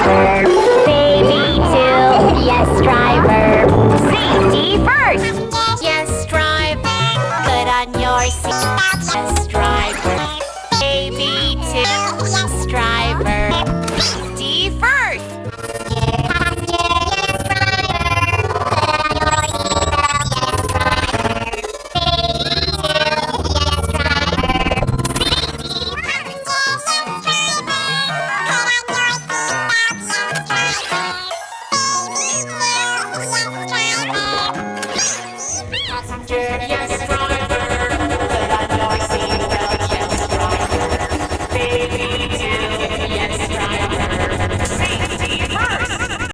driver. Baby 2, yes, driver. Safety first. Yes, driver. Put on your seat. Yes, driver. Baby 2, yes, driver. Safety first. Yes,